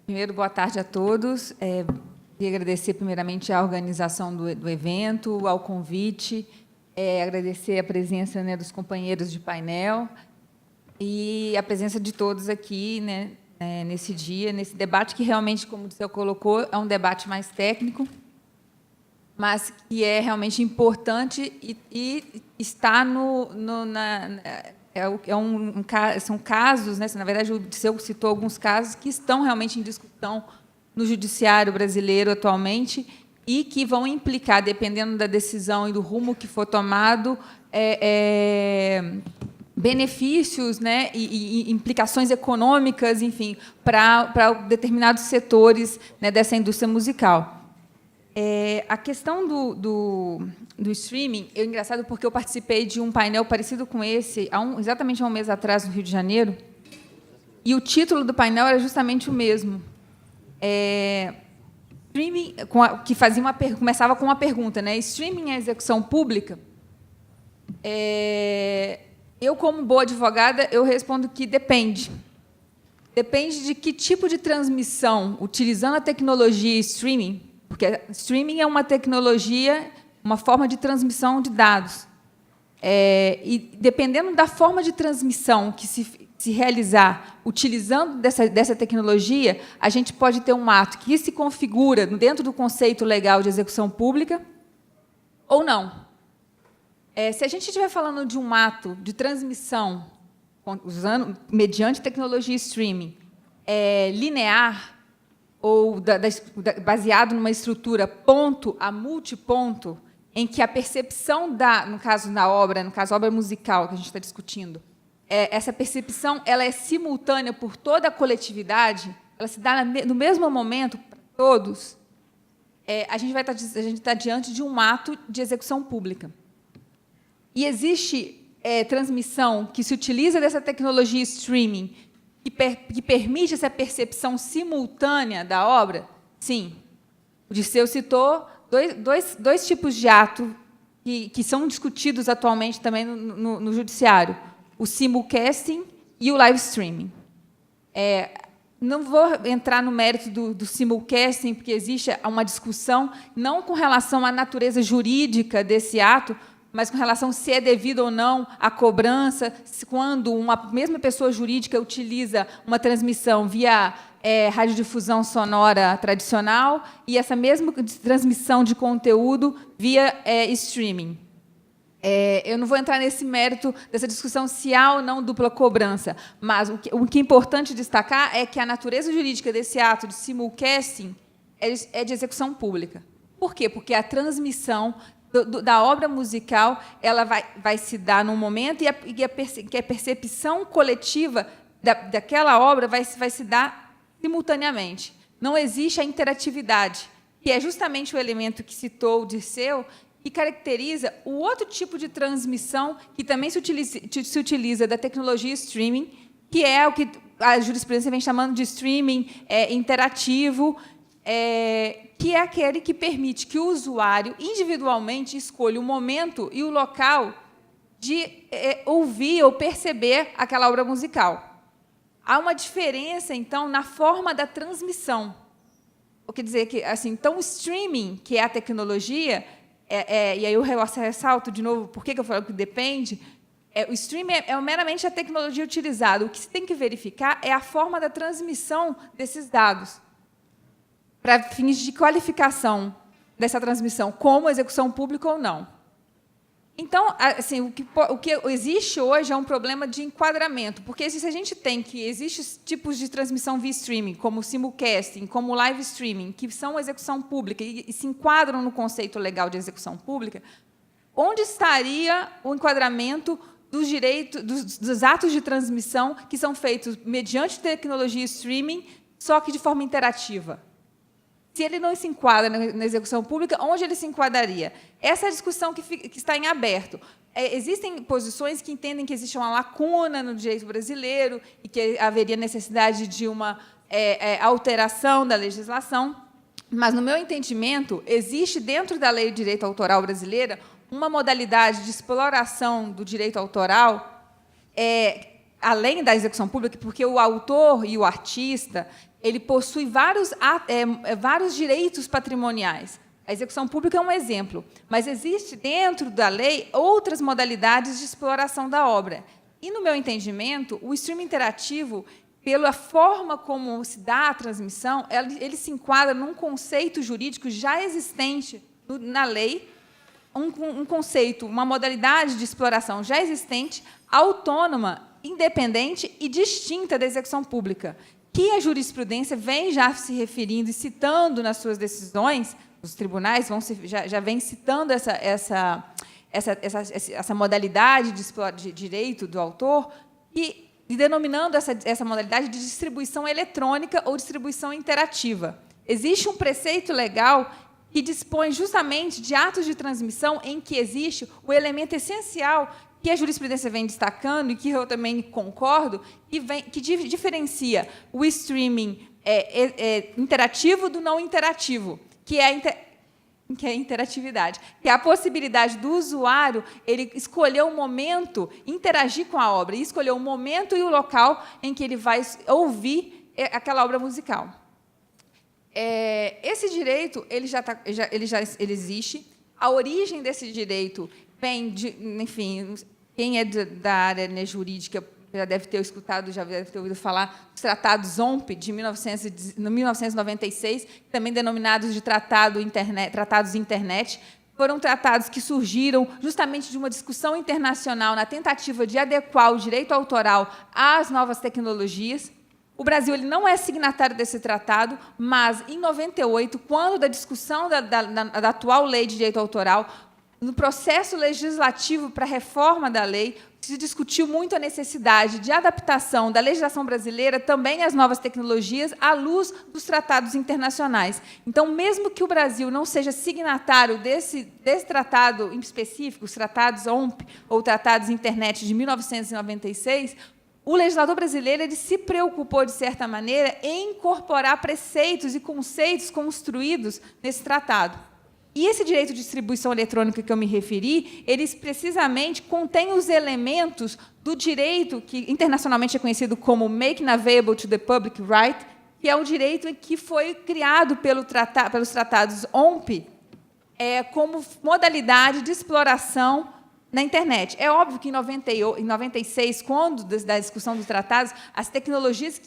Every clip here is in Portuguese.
Primeiro, boa tarde a todos. Queria agradecer, primeiramente, à organização do evento, ao convite, agradecer a presença, né, dos companheiros de painel e a presença de todos aqui, né, nesse dia, nesse debate, que realmente, como o senhor colocou, é um debate mais técnico, mas que é realmente importante e está são casos, né? Na verdade, o senhor citou alguns casos que estão realmente em discussão no judiciário brasileiro atualmente e que vão implicar, dependendo da decisão e do rumo que for tomado, benefícios, né, e implicações econômicas, enfim, para determinados setores, né, dessa indústria musical. A questão do streaming é engraçado porque eu participei de um painel parecido com esse exatamente há um mês atrás, no Rio de Janeiro, e o título do painel era justamente o mesmo. Streaming, que começava com uma pergunta, né? Streaming é execução pública? Eu, como boa advogada, eu respondo que depende. Depende de que tipo de transmissão, utilizando a tecnologia streaming, porque streaming é uma tecnologia, uma forma de transmissão de dados. E, dependendo da forma de transmissão que se realizar utilizando dessa tecnologia, a gente pode ter um ato que se configura dentro do conceito legal de execução pública ou não. Se a gente estiver falando de um ato de transmissão mediante tecnologia streaming linear, ou baseado numa estrutura ponto a multiponto, em que a percepção no caso a obra musical que a gente está discutindo, essa percepção ela é simultânea por toda a coletividade, ela se dá no mesmo momento para todos, a gente está diante de um ato de execução pública. E existe transmissão que se utiliza dessa tecnologia streaming que permite essa percepção simultânea da obra? Sim. O Dirceu citou dois tipos de ato que são discutidos atualmente também no judiciário: o simulcasting e o live streaming. Não vou entrar no mérito do simulcasting, porque existe uma discussão, não com relação à natureza jurídica desse ato, mas com relação se é devido ou não a cobrança, quando uma mesma pessoa jurídica utiliza uma transmissão via radiodifusão sonora tradicional e essa mesma transmissão de conteúdo via streaming. Eu não vou entrar nesse mérito dessa discussão se há ou não dupla cobrança, mas o que é importante destacar é que a natureza jurídica desse ato de simulcasting é de execução pública. Por quê? Porque a transmissão da obra musical ela vai se dar num momento e a percepção coletiva daquela obra vai se dar simultaneamente. Não existe a interatividade, que é justamente o elemento que citou o Dirceu, que caracteriza o outro tipo de transmissão que também se utiliza da tecnologia streaming, que é o que a jurisprudência vem chamando de streaming interativo, que é aquele que permite que o usuário, individualmente, escolha o momento e o local de ouvir ou perceber aquela obra musical. Há uma diferença, então, na forma da transmissão. Quer dizer que, assim, então, o streaming, que é a tecnologia, e aí eu ressalto de novo por que eu falo que depende, o streaming é meramente a tecnologia utilizada. O que se tem que verificar é a forma da transmissão desses dados, para fins de qualificação dessa transmissão, como execução pública ou não. Então, assim, o que existe hoje é um problema de enquadramento, porque se a gente tem que existem tipos de transmissão via streaming, como o simulcasting, como o live streaming, que são execução pública e se enquadram no conceito legal de execução pública, onde estaria o enquadramento dos direitos, dos atos de transmissão que são feitos mediante tecnologia streaming, só que de forma interativa? Se ele não se enquadra na execução pública, onde ele se enquadraria? Essa é a discussão que está em aberto. Existem posições que entendem que existe uma lacuna no direito brasileiro e que haveria necessidade de uma alteração da legislação, mas, no meu entendimento, existe dentro da Lei de Direito Autoral brasileira uma modalidade de exploração do direito autoral além da execução pública, porque o autor e o artista ele possui vários direitos patrimoniais. A execução pública é um exemplo, mas existe dentro da lei outras modalidades de exploração da obra. E, no meu entendimento, o streaming interativo, pela forma como se dá a transmissão, ele se enquadra num conceito jurídico já existente na lei, um conceito, uma modalidade de exploração já existente, autônoma, independente e distinta da execução pública, que a jurisprudência vem já se referindo e citando nas suas decisões, os tribunais já vem citando essa modalidade de direito do autor e denominando essa modalidade de distribuição eletrônica ou distribuição interativa. Existe um preceito legal que dispõe justamente de atos de transmissão em que existe o elemento essencial que a jurisprudência vem destacando e que eu também concordo, que diferencia o streaming interativo do não interativo, que é a interatividade, que é a possibilidade do usuário ele escolher o momento, interagir com a obra, e escolher o momento e o local em que ele vai ouvir aquela obra musical. Esse direito ele existe. A origem desse direito vem de, enfim, quem é da área jurídica já deve ter escutado, já deve ter ouvido falar dos tratados OMP de 1996, também denominados de tratados internet. Foram tratados que surgiram justamente de uma discussão internacional na tentativa de adequar o direito autoral às novas tecnologias. O Brasil ele não é signatário desse tratado, mas, em 98, quando da discussão da atual lei de direito autoral, no processo legislativo para a reforma da lei, se discutiu muito a necessidade de adaptação da legislação brasileira também às novas tecnologias, à luz dos tratados internacionais. Então, mesmo que o Brasil não seja signatário desse tratado em específico, os tratados OMP, ou tratados internet de 1996, o legislador brasileiro ele se preocupou, de certa maneira, em incorporar preceitos e conceitos construídos nesse tratado. E esse direito de distribuição eletrônica que eu me referi, eles precisamente contém os elementos do direito que internacionalmente é conhecido como Making Available to the Public Right, que é um direito que foi criado pelos tratados OMP como modalidade de exploração na internet. É óbvio que, em 96, quando da discussão dos tratados, as tecnologias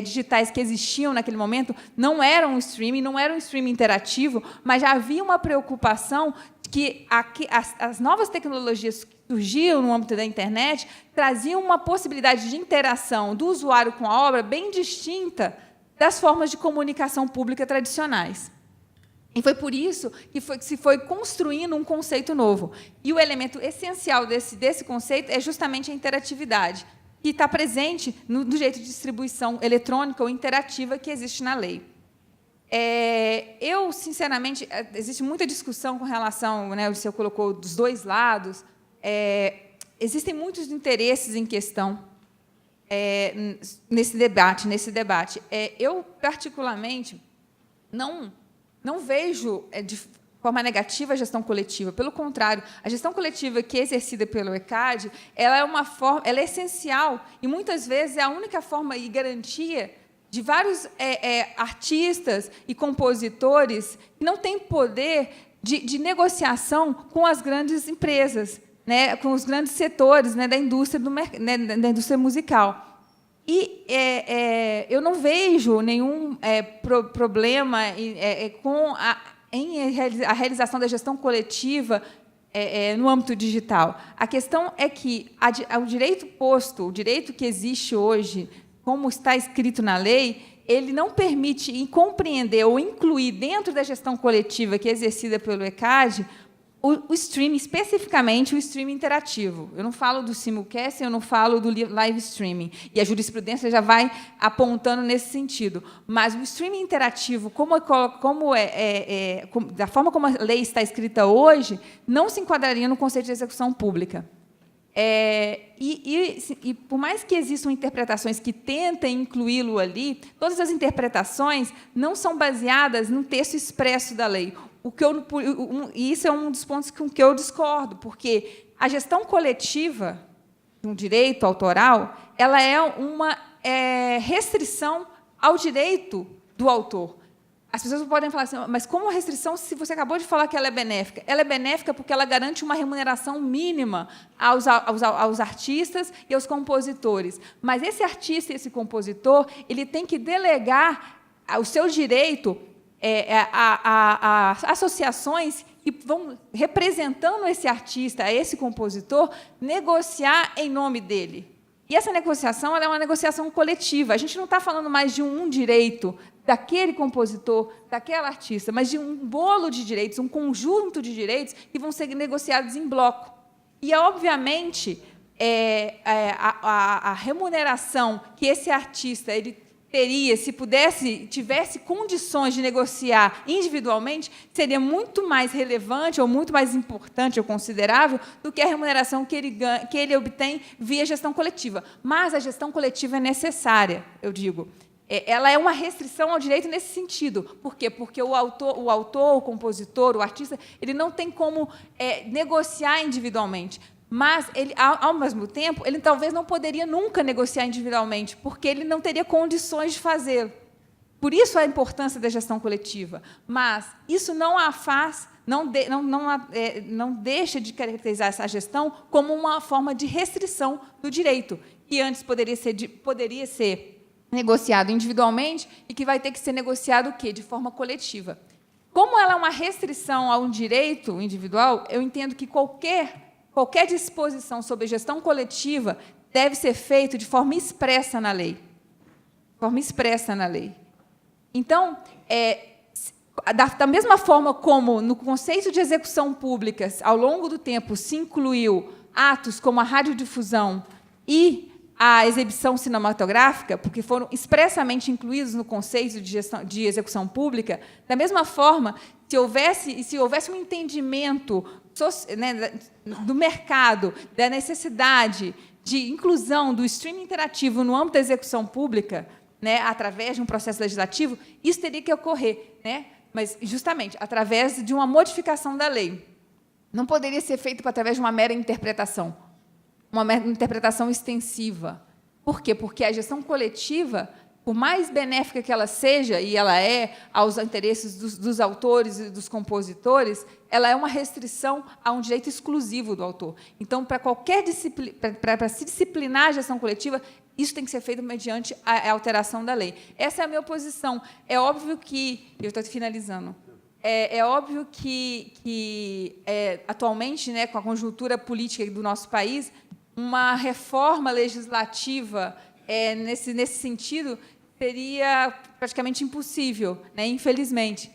digitais que existiam naquele momento não eram um streaming interativo, mas já havia uma preocupação que as novas tecnologias que surgiam no âmbito da internet traziam uma possibilidade de interação do usuário com a obra bem distinta das formas de comunicação pública tradicionais. E foi por isso que se foi construindo um conceito novo. E o elemento essencial desse conceito é justamente a interatividade, que está presente no jeito de distribuição eletrônica ou interativa que existe na lei. Sinceramente, existe muita discussão com relação, o senhor colocou dos dois lados, existem muitos interesses em questão nesse debate. Eu, particularmente, não vejo de forma negativa a gestão coletiva. Pelo contrário, a gestão coletiva que é exercida pelo ECAD, ela é essencial e, muitas vezes, é a única forma e garantia de vários artistas e compositores que não têm poder de negociação com as grandes empresas, com os grandes setores da indústria, da indústria musical. E eu não vejo nenhum problema com a realização da gestão coletiva no âmbito digital. A questão é que o direito posto, o direito que existe hoje, como está escrito na lei, ele não permite compreender ou incluir dentro da gestão coletiva que é exercida pelo ECAD o streaming, especificamente o streaming interativo. Eu não falo do simulcast, eu não falo do live streaming. E a jurisprudência já vai apontando nesse sentido. Mas o streaming interativo, da forma como a lei está escrita hoje, não se enquadraria no conceito de execução pública. E por mais que existam interpretações que tentem incluí-lo ali, todas as interpretações não são baseadas no texto expresso da lei. E isso é um dos pontos com que eu discordo, porque a gestão coletiva de um direito autoral ela é uma restrição ao direito do autor. As pessoas podem falar assim, mas como restrição se você acabou de falar que ela é benéfica? Ela é benéfica porque ela garante uma remuneração mínima aos artistas e aos compositores. Mas esse artista e esse compositor, ele tem que delegar o seu direito a associações que vão, representando esse artista, esse compositor, negociar em nome dele. E essa negociação ela é uma negociação coletiva. A gente não está falando mais de um direito daquele compositor, daquela artista, mas de um bolo de direitos, um conjunto de direitos que vão ser negociados em bloco. E, obviamente, a remuneração que esse artista ele teria, se tivesse condições de negociar individualmente, seria muito mais relevante, ou muito mais importante, ou considerável, do que a remuneração que ele obtém via gestão coletiva. Mas a gestão coletiva é necessária, eu digo. Ela é uma restrição ao direito nesse sentido. Por quê? Porque o autor, o compositor, o artista, ele não tem como negociar individualmente. Mas, ele, ao mesmo tempo, ele talvez não poderia nunca negociar individualmente, porque ele não teria condições de fazê-lo. Por isso a importância da gestão coletiva. Mas isso não a faz, não deixa de caracterizar essa gestão como uma forma de restrição do direito, que antes poderia ser negociado individualmente e que vai ter que ser negociado o quê? De forma coletiva. Como ela é uma restrição a um direito individual, eu entendo que qualquer disposição sobre gestão coletiva deve ser feita de forma expressa na lei. Então, da mesma forma como no conceito de execução pública, ao longo do tempo, se incluiu atos como a radiodifusão e a exibição cinematográfica, porque foram expressamente incluídos no conceito de execução pública, da mesma forma, se houvesse um entendimento do mercado, da necessidade de inclusão do streaming interativo no âmbito da execução pública, através de um processo legislativo, isso teria que ocorrer, mas, justamente, através de uma modificação da lei. Não poderia ser feito através de uma mera interpretação extensiva. Por quê? Porque a gestão coletiva, por mais benéfica que ela seja, e ela é aos interesses dos autores e dos compositores, ela é uma restrição a um direito exclusivo do autor. Então, para se disciplinar a gestão coletiva, isso tem que ser feito mediante a alteração da lei. Essa é a minha posição. É óbvio que... Eu estou finalizando. É óbvio que atualmente, com a conjuntura política do nosso país, uma reforma legislativa nesse sentido seria praticamente impossível, infelizmente.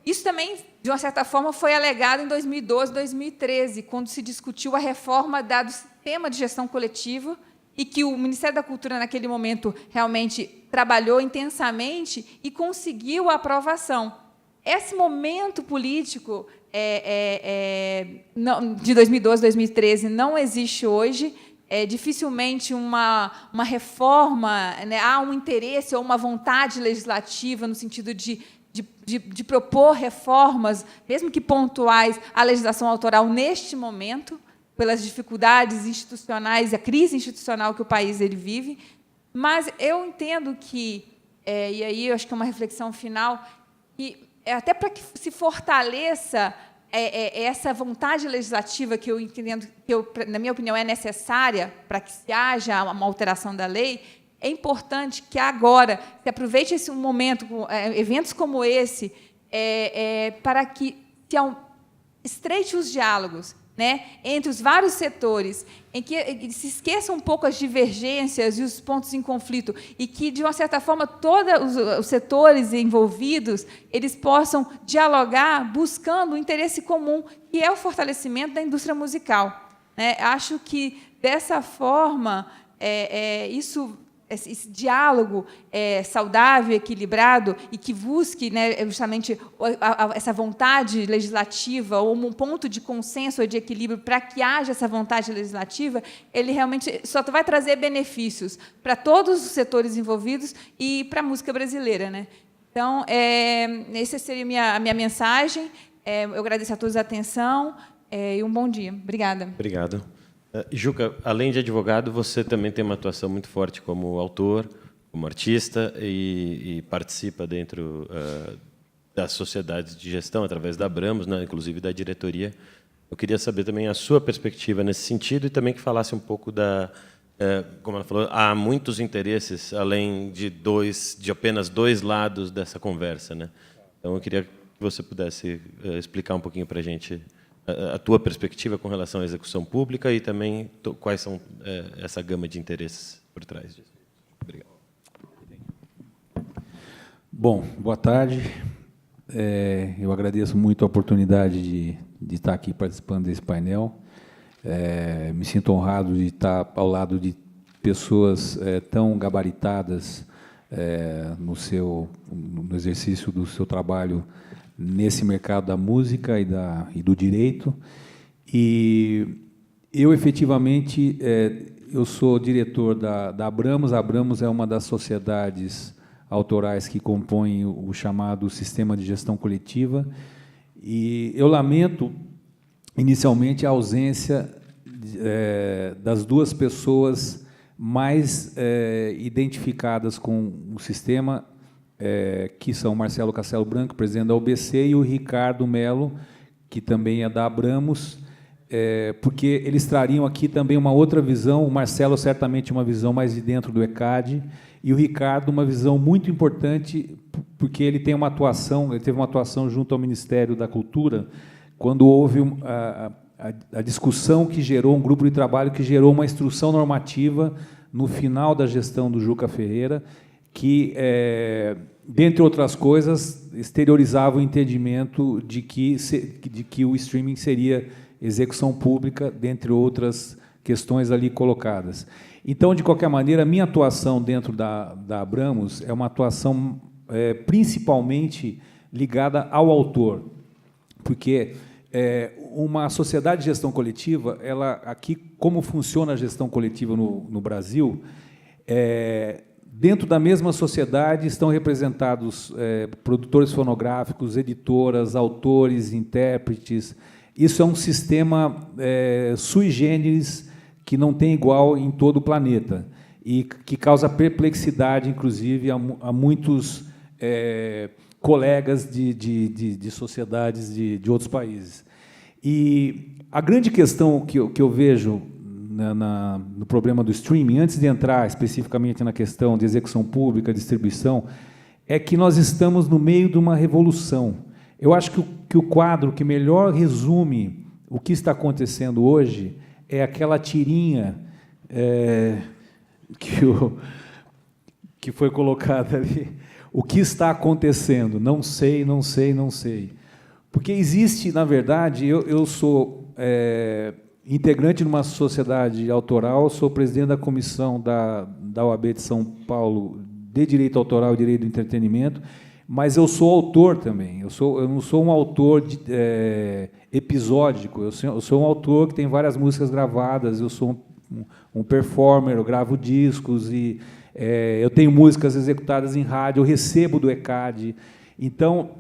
Isso também, de uma certa forma, foi alegado em 2012, 2013, quando se discutiu a reforma do sistema de gestão coletiva e que o Ministério da Cultura, naquele momento, realmente trabalhou intensamente e conseguiu a aprovação. Esse momento político de 2012, 2013 não existe hoje. Dificilmente uma reforma, há um interesse ou uma vontade legislativa no sentido de propor reformas, mesmo que pontuais, à legislação autoral neste momento, pelas dificuldades institucionais, a crise institucional que o país vive. Mas eu entendo que, e aí eu acho que é uma reflexão final, que até para que se fortaleça essa vontade legislativa que eu entendo, na minha opinião, é necessária para que se haja uma alteração da lei, é importante que agora se aproveite esse momento, eventos como esse, para que se estreite os diálogos entre os vários setores, em que se esqueçam um pouco as divergências e os pontos em conflito, e que, de uma certa forma, todos os setores envolvidos eles possam dialogar buscando o interesse comum, que é o fortalecimento da indústria musical. Acho que, dessa forma, esse diálogo saudável, equilibrado, e que busque justamente essa vontade legislativa, ou um ponto de consenso ou de equilíbrio para que haja essa vontade legislativa, ele realmente só vai trazer benefícios para todos os setores envolvidos e para a música brasileira. Então, essa seria a minha mensagem. Eu agradeço a todos a atenção e um bom dia. Obrigada. Obrigado. Juca, além de advogado, você também tem uma atuação muito forte como autor, como artista, e participa dentro das sociedades de gestão, através da Abramos, né, inclusive da diretoria. Eu queria saber também a sua perspectiva nesse sentido e também que falasse um pouco como ela falou, há muitos interesses, além de apenas dois lados dessa conversa, né? Então, eu queria que você pudesse explicar um pouquinho para a gente a tua perspectiva com relação à execução pública e também quais são essa gama de interesses por trás disso. Obrigado. Bom, boa tarde. Eu agradeço muito a oportunidade de estar aqui participando desse painel. Me sinto honrado de estar ao lado de pessoas tão gabaritadas no exercício do seu trabalho nesse mercado da música e do direito. E eu, efetivamente, eu sou diretor da Abramos. A Abramos é uma das sociedades autorais que compõem o chamado Sistema de Gestão Coletiva. E eu lamento, inicialmente, a ausência das duas pessoas mais identificadas com o sistema, que são Marcelo Castelo Branco, presidente da UBC, e o Ricardo Melo, que também é da Abramos, porque eles trariam aqui também uma outra visão. O Marcelo, certamente, uma visão mais de dentro do ECAD, e o Ricardo, uma visão muito importante, porque ele teve uma atuação junto ao Ministério da Cultura, quando houve a discussão que gerou, um grupo de trabalho que gerou uma instrução normativa no final da gestão do Juca Ferreira, que, dentre outras coisas, exteriorizava o entendimento de que o streaming seria execução pública, dentre outras questões ali colocadas. Então, de qualquer maneira, a minha atuação dentro da Abramos é uma atuação principalmente ligada ao autor, porque uma sociedade de gestão coletiva, aqui, como funciona a gestão coletiva no Brasil, dentro da mesma sociedade estão representados produtores fonográficos, editoras, autores, intérpretes. Isso é um sistema sui generis, que não tem igual em todo o planeta, e que causa perplexidade, inclusive, a muitos colegas de sociedades de outros países. E a grande questão que eu vejo no problema do streaming, antes de entrar especificamente na questão de execução pública, distribuição, é que nós estamos no meio de uma revolução. Eu acho que o quadro que melhor resume o que está acontecendo hoje é aquela tirinha que foi colocada ali. O que está acontecendo? Não sei, não sei, não sei. Porque existe, na verdade, eu sou integrante de uma sociedade autoral, sou presidente da comissão da OAB de São Paulo de Direito Autoral e Direito do Entretenimento, mas eu sou autor também. Eu não sou um autor episódico, eu sou um autor que tem várias músicas gravadas, eu sou um performer, eu gravo discos, e eu tenho músicas executadas em rádio, eu recebo do ECAD. Então,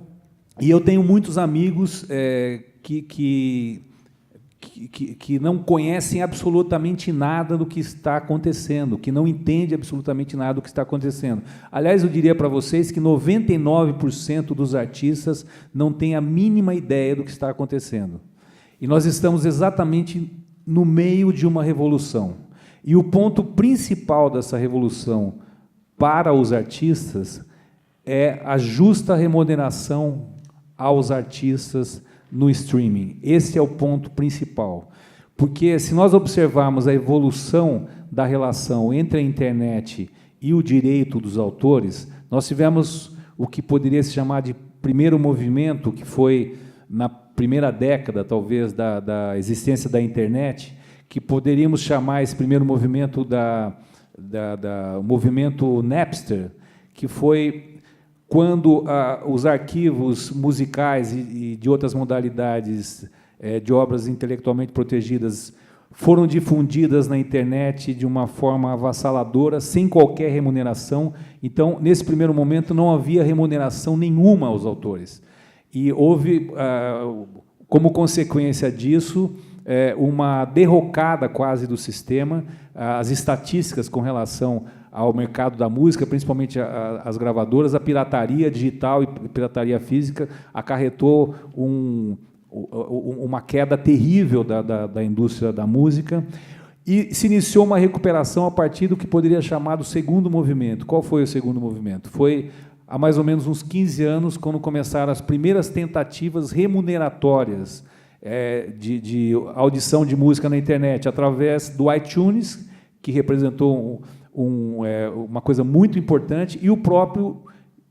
e eu tenho muitos amigos que não conhecem absolutamente nada do que está acontecendo, que não entendem absolutamente nada do que está acontecendo. Aliás, eu diria para vocês que 99% dos artistas não têm a mínima ideia do que está acontecendo. E nós estamos exatamente no meio de uma revolução. E o ponto principal dessa revolução para os artistas é a justa remuneração aos artistas no streaming. Esse é o ponto principal. Porque, se nós observarmos a evolução da relação entre a internet e o direito dos autores, nós tivemos o que poderia se chamar de primeiro movimento, que foi na primeira década, talvez, da existência da internet, que poderíamos chamar esse primeiro movimento o movimento Napster, que foi quando os arquivos musicais e de outras modalidades de obras intelectualmente protegidas foram difundidas na internet de uma forma avassaladora, sem qualquer remuneração. Então, nesse primeiro momento, não havia remuneração nenhuma aos autores. E houve, como consequência disso, uma derrocada quase do sistema. As estatísticas com relação ao mercado da música, principalmente as gravadoras, a pirataria digital e pirataria física acarretou uma queda terrível da indústria da música, e se iniciou uma recuperação a partir do que poderia chamar do segundo movimento. Qual foi o segundo movimento? Foi há mais ou menos uns 15 anos, quando começaram as primeiras tentativas remuneratórias de audição de música na internet, através do iTunes, que representou uma coisa muito importante, e o próprio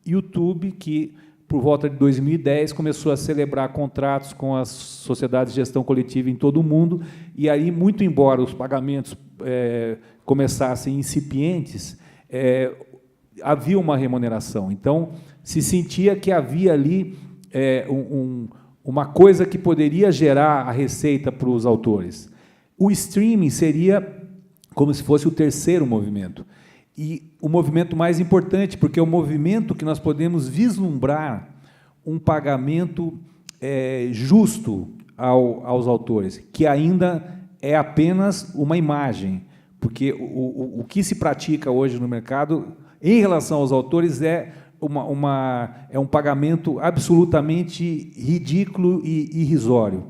YouTube, que, por volta de 2010, começou a celebrar contratos com as sociedades de gestão coletiva em todo o mundo, e aí, muito embora os pagamentos começassem incipientes, havia uma remuneração. Então, se sentia que havia ali uma coisa que poderia gerar a receita para os autores. O streaming seria como se fosse o terceiro movimento. E o movimento mais importante, porque é o movimento que nós podemos vislumbrar um pagamento justo aos autores, que ainda é apenas uma imagem, porque o que se pratica hoje no mercado, em relação aos autores, é um pagamento absolutamente ridículo e irrisório.